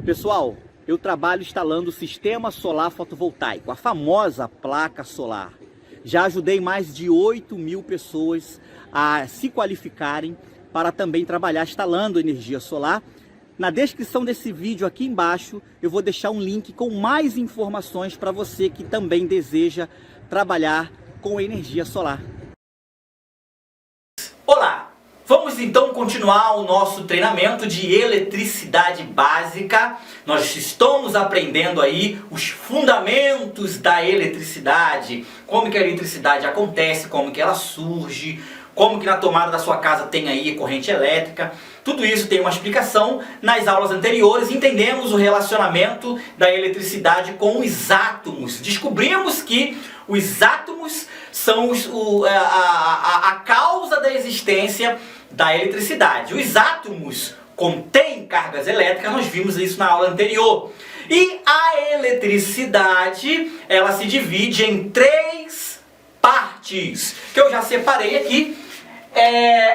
Pessoal, eu trabalho instalando o sistema solar fotovoltaico, a famosa placa solar. Já ajudei mais de 8.000 pessoas a se qualificarem para também trabalhar instalando energia solar. Na descrição desse vídeo aqui embaixo eu vou deixar um link com mais informações para você que também deseja trabalhar com energia solar. Olá! Vamos então continuar o nosso treinamento de eletricidade básica. Nós estamos aprendendo aí os fundamentos da eletricidade, como que a eletricidade acontece, como que ela surge, como que na tomada da sua casa tem aí corrente elétrica. Tudo isso tem uma explicação nas aulas anteriores. Entendemos o relacionamento da eletricidade com os átomos. Descobrimos que os átomos são a causa da existência da eletricidade. Os átomos contêm cargas elétricas, nós vimos isso na aula anterior. E a eletricidade, ela se divide em três partes, que eu já separei aqui.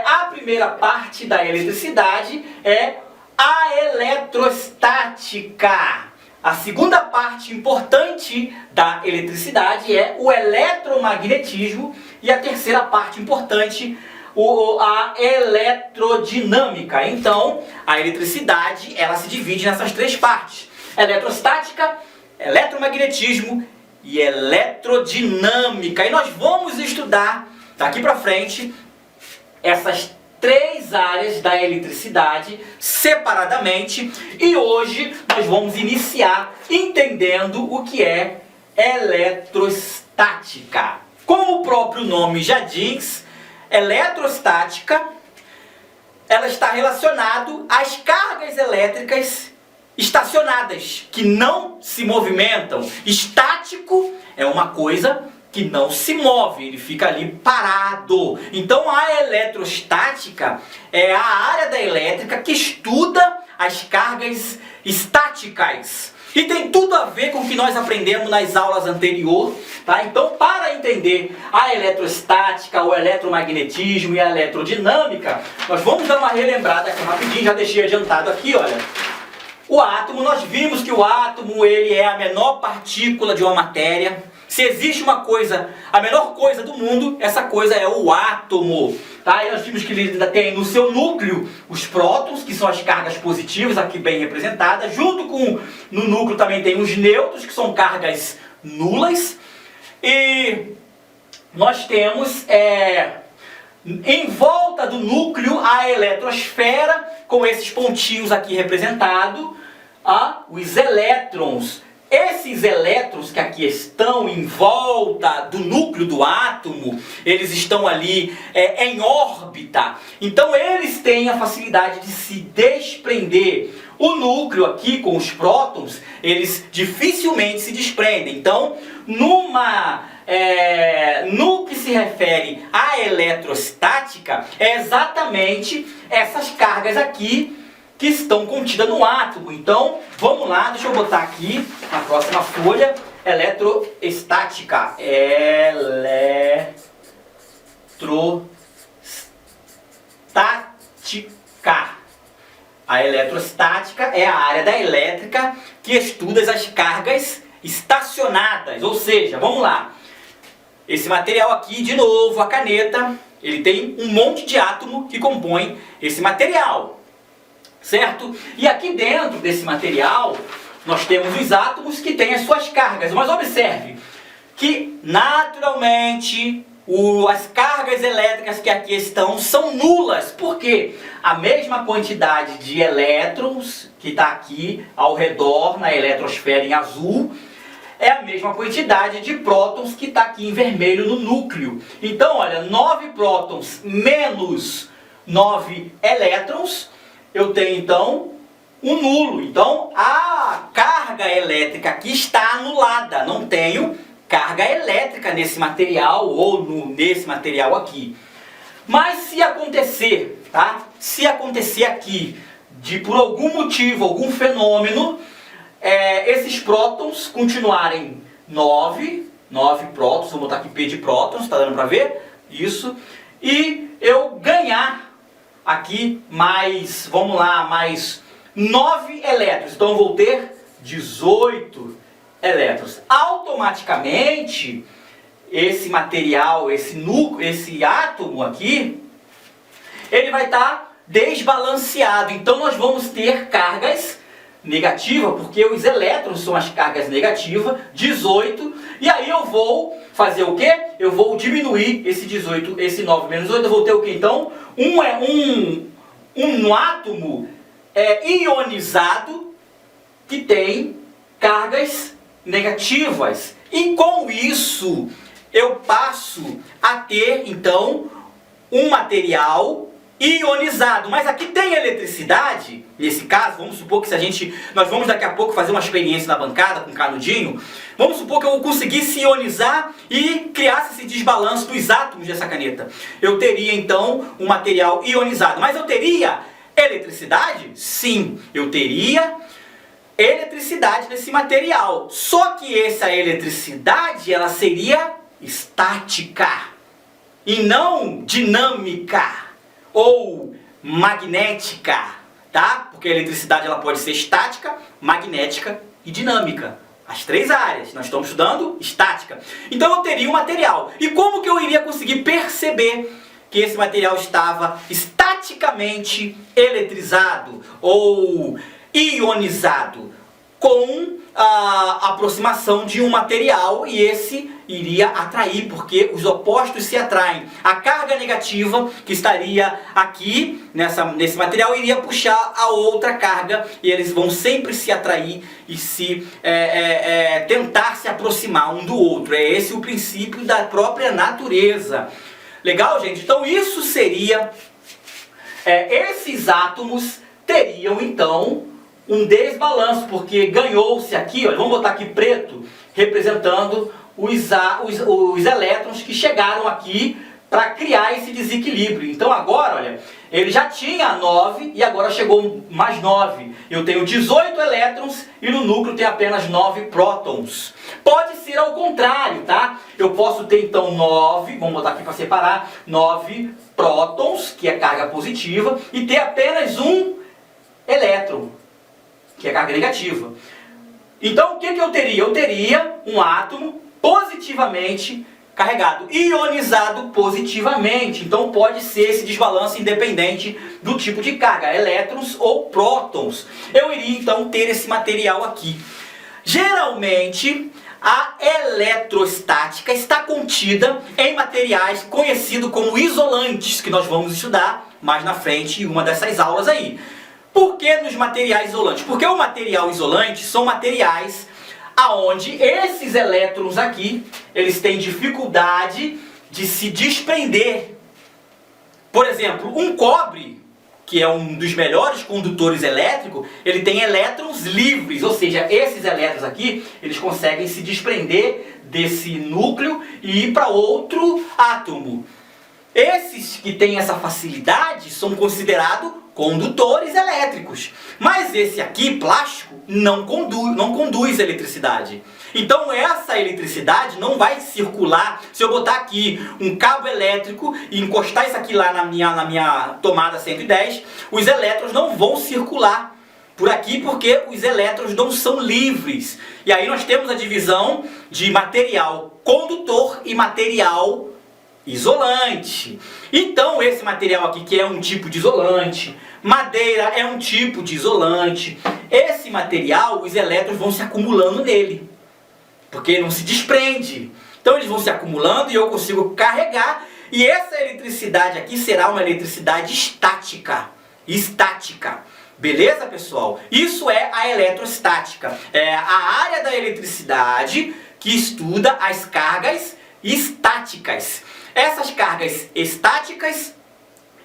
A primeira parte da eletricidade é a eletrostática. A segunda parte importante da eletricidade é o eletromagnetismo. E a terceira parte importante, a eletrodinâmica. Então, a eletricidade, ela se divide nessas três partes: eletrostática, eletromagnetismo e eletrodinâmica. E nós vamos estudar daqui para frente essas três áreas da eletricidade separadamente, e hoje nós vamos iniciar entendendo o que é eletrostática. Como o próprio nome já diz, eletrostática, ela está relacionada às cargas elétricas estacionadas, que não se movimentam. Estático é uma coisa que não se move, ele fica ali parado. Então a eletrostática é a área da elétrica que estuda as cargas estáticas. E tem tudo a ver com o que nós aprendemos nas aulas anteriores, tá? Então, para entender a eletrostática, o eletromagnetismo e a eletrodinâmica, nós vamos dar uma relembrada aqui rapidinho, já deixei adiantado aqui, olha. O átomo, nós vimos que o átomo, ele é a menor partícula de uma matéria. Se existe uma coisa, a menor coisa do mundo, essa coisa é o átomo. Tá? E nós vimos que ele tem no seu núcleo os prótons, que são as cargas positivas, aqui bem representadas. Junto com, no núcleo também tem os nêutrons, que são cargas nulas. E nós temos em volta do núcleo a eletrosfera, com esses pontinhos aqui representados, os elétrons. Esses elétrons que aqui estão em volta do núcleo do átomo, eles estão ali em órbita. Então eles têm a facilidade de se desprender. O núcleo aqui com os prótons, eles dificilmente se desprendem. Então, no que se refere à eletrostática, é exatamente essas cargas aqui que estão contidas no átomo. Então, vamos lá, deixa eu botar aqui na próxima folha, eletrostática. Eletrostática. A eletrostática é a área da elétrica que estuda as cargas estacionadas. Ou seja, vamos lá. Esse material aqui, de novo, a caneta, ele tem um monte de átomo que compõe esse material. Certo? E aqui dentro desse material, nós temos os átomos que têm as suas cargas. Mas observe que, naturalmente, as cargas elétricas que aqui estão são nulas. Por quê? A mesma quantidade de elétrons que está aqui ao redor, na eletrosfera em azul, é a mesma quantidade de prótons que está aqui em vermelho no núcleo. Então, olha, 9 prótons menos 9 elétrons, eu tenho então um nulo. Então a carga elétrica aqui está anulada. Não tenho carga elétrica nesse material ou nesse material aqui. Mas se acontecer, tá? Se acontecer aqui por algum motivo, algum fenômeno, esses prótons continuarem 9 prótons, vou botar aqui P de prótons, tá dando para ver? Isso. E eu ganhar aqui mais, vamos lá, mais 9 elétrons. Então eu vou ter 18 elétrons. Automaticamente, esse material, esse átomo aqui, ele vai estar desbalanceado. Então nós vamos ter cargas negativas, porque os elétrons são as cargas negativas, 18, e aí eu vou fazer o quê? Eu vou diminuir esse 18, esse 9 menos 8, eu vou ter o quê? Então, um átomo ionizado que tem cargas negativas. E com isso, eu passo a ter, então, um material ionizado. Mas aqui tem eletricidade, nesse caso, vamos supor que nós vamos daqui a pouco fazer uma experiência na bancada com canudinho, vamos supor que eu conseguisse ionizar e criasse esse desbalanço dos átomos dessa caneta. Eu teria então um material ionizado. Mas eu teria eletricidade? Sim, eu teria eletricidade nesse material. Só que essa eletricidade, ela seria estática e não dinâmica ou magnética, tá? Porque a eletricidade ela pode ser estática, magnética e dinâmica. As 3 áreas. Nós estamos estudando estática. Então eu teria um material. E como que eu iria conseguir perceber que esse material estava estaticamente eletrizado ou ionizado? Com a aproximação de um material, e esse iria atrair, porque os opostos se atraem. A carga negativa que estaria aqui nesse material iria puxar a outra carga, e eles vão sempre se atrair e tentar se aproximar um do outro. É esse o princípio da própria natureza. Legal, gente? Então isso seria... esses átomos teriam então um desbalanço, porque ganhou-se aqui, olha, vamos botar aqui preto, representando os elétrons que chegaram aqui para criar esse desequilíbrio. Então agora, olha, ele já tinha 9 e agora chegou mais 9. Eu tenho 18 elétrons e no núcleo tem apenas 9 prótons. Pode ser ao contrário, tá? Eu posso ter então 9, vamos botar aqui para separar, 9 prótons, que é carga positiva, e ter apenas um elétron, que é carga negativa. Então o que eu teria? Eu teria um átomo positivamente carregado, ionizado positivamente. Então pode ser esse desbalanço independente do tipo de carga, elétrons ou prótons. Eu iria então ter esse material aqui. Geralmente a eletrostática está contida em materiais conhecidos como isolantes, que nós vamos estudar mais na frente em uma dessas aulas aí. Por que nos materiais isolantes? Porque o material isolante são materiais aonde esses elétrons aqui, eles têm dificuldade de se desprender. Por exemplo, um cobre, que é um dos melhores condutores elétricos, ele tem elétrons livres, ou seja, esses elétrons aqui, eles conseguem se desprender desse núcleo e ir para outro átomo. Esses que têm essa facilidade são considerados condutores elétricos. Mas esse aqui, plástico, não conduz eletricidade. Então essa eletricidade não vai circular. Se eu botar aqui um cabo elétrico e encostar isso aqui lá na minha tomada 110, os elétrons não vão circular por aqui porque os elétrons não são livres. E aí nós temos a divisão de material condutor e material isolante. Então esse material aqui, que é um tipo de isolante, madeira é um tipo de isolante, esse material, os elétrons vão se acumulando nele, porque ele não se desprende. Então eles vão se acumulando e eu consigo carregar, e essa eletricidade aqui será uma eletricidade estática. Beleza, pessoal? Isso é a eletrostática. É a área da eletricidade que estuda as cargas estáticas. Essas cargas estáticas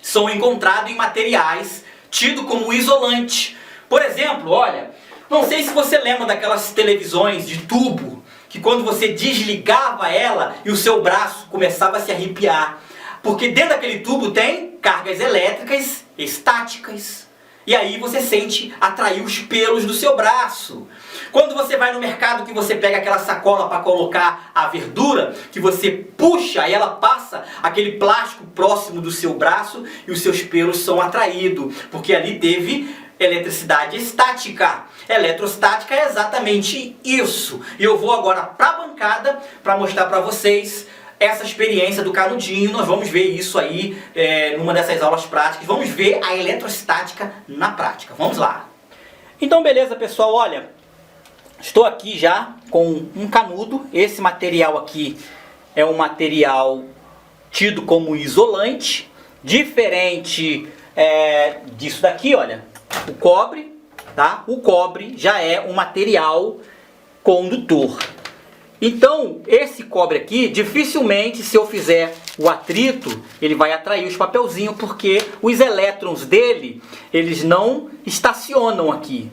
são encontradas em materiais tidos como isolante. Por exemplo, olha, não sei se você lembra daquelas televisões de tubo, que quando você desligava ela e o seu braço começava a se arrepiar, porque dentro daquele tubo tem cargas elétricas estáticas. E aí você sente atrair os pelos do seu braço. Quando você vai no mercado, que você pega aquela sacola para colocar a verdura, que você puxa e ela passa aquele plástico próximo do seu braço e os seus pelos são atraídos, porque ali teve eletricidade estática. Eletrostática é exatamente isso. E eu vou agora para a bancada para mostrar para vocês essa experiência do canudinho. Nós vamos ver isso aí numa dessas aulas práticas. Vamos ver a eletrostática na prática. Vamos lá. Então beleza, pessoal, olha, estou aqui já com um canudo. Esse material aqui é um material tido como isolante, diferente disso daqui, olha, o cobre, tá? O cobre já é um material condutor. Então, esse cobre aqui, dificilmente, se eu fizer o atrito, ele vai atrair os papelzinhos, porque os elétrons dele, eles não estacionam aqui.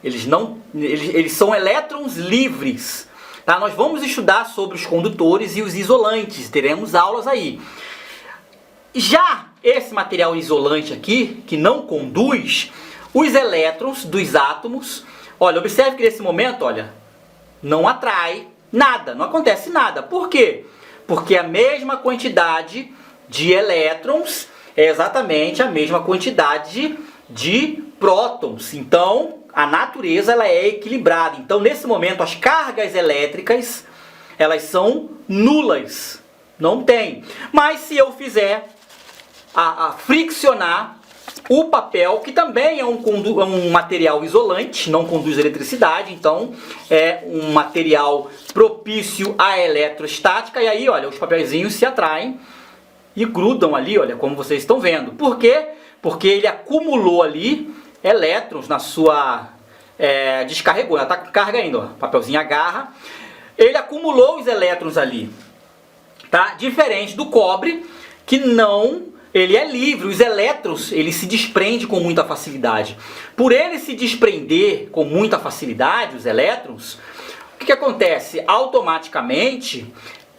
Eles são elétrons livres. Tá? Nós vamos estudar sobre os condutores e os isolantes, teremos aulas aí. Já esse material isolante aqui, que não conduz, os elétrons dos átomos, olha, observe que nesse momento, olha, não atrai nada, não acontece nada. Por quê? Porque a mesma quantidade de elétrons é exatamente a mesma quantidade de prótons. Então, a natureza ela é equilibrada. Então, nesse momento, as cargas elétricas, elas são nulas. Não tem. Mas se eu fizer a friccionar o papel, que também é um material isolante, não conduz eletricidade, então é um material propício à eletrostática, e aí, olha, os papeizinhos se atraem e grudam ali, olha, como vocês estão vendo. Por quê? Porque ele acumulou ali elétrons na sua... descarregou, ela está com carga ainda, ó, o papelzinho agarra, ele acumulou os elétrons ali, tá? Diferente do cobre, que não... Ele é livre, os elétrons, ele se desprende com muita facilidade. Por ele se desprender com muita facilidade, os elétrons, o que acontece? Automaticamente,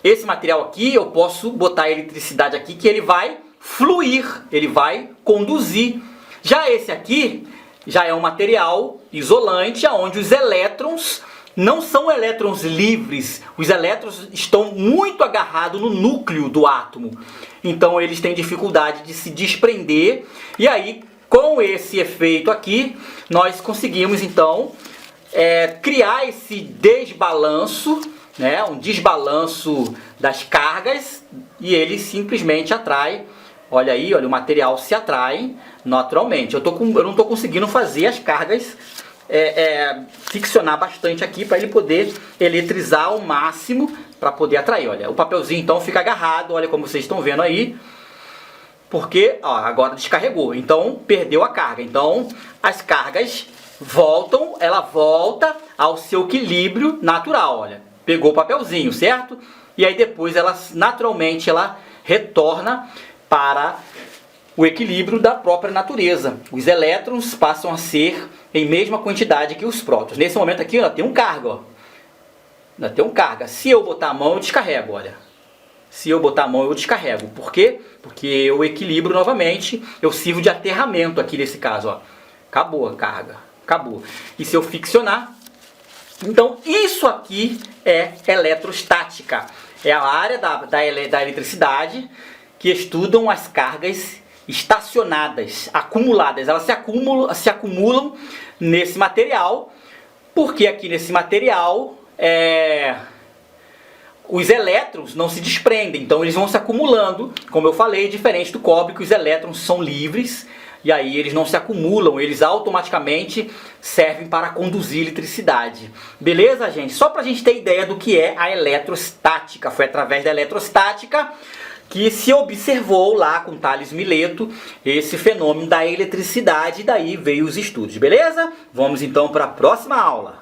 esse material aqui, eu posso botar a eletricidade aqui, que ele vai fluir, ele vai conduzir. Já esse aqui, já é um material isolante, onde os elétrons não são elétrons livres, os elétrons estão muito agarrados no núcleo do átomo. Então eles têm dificuldade de se desprender. E aí, com esse efeito aqui, nós conseguimos então criar esse desbalanço, né, um desbalanço das cargas, e ele simplesmente atrai. Olha aí, olha, o material se atrai naturalmente. Eu não estou conseguindo fazer as cargas ficcionar bastante aqui para ele poder eletrizar ao máximo para poder atrair. Olha, o papelzinho então fica agarrado, olha como vocês estão vendo aí, porque ó, agora descarregou, então perdeu a carga. Então as cargas voltam, ela volta ao seu equilíbrio natural, olha, pegou o papelzinho, certo? E aí depois ela naturalmente ela retorna para o equilíbrio da própria natureza. Os elétrons passam a ser em mesma quantidade que os prótons. Nesse momento aqui, ó, tem um carga, ó. Ainda tem um carga. Se eu botar a mão, eu descarrego, olha. Se eu botar a mão, eu descarrego. Por quê? Porque eu equilibro novamente, eu sirvo de aterramento aqui nesse caso, ó. Acabou a carga, acabou. E se eu ficcionar, então isso aqui é eletrostática. É a área da eletricidade que estudam as cargas estacionadas, acumuladas. Elas se acumulam nesse material, porque aqui nesse material os elétrons não se desprendem, então eles vão se acumulando, como eu falei, diferente do cobre, que os elétrons são livres, e aí eles não se acumulam, eles automaticamente servem para conduzir eletricidade. Beleza, gente? Só para a gente ter ideia do que é a eletrostática. Foi através da eletrostática que se observou lá com Tales Mileto esse fenômeno da eletricidade, e daí veio os estudos, beleza? Vamos então para a próxima aula.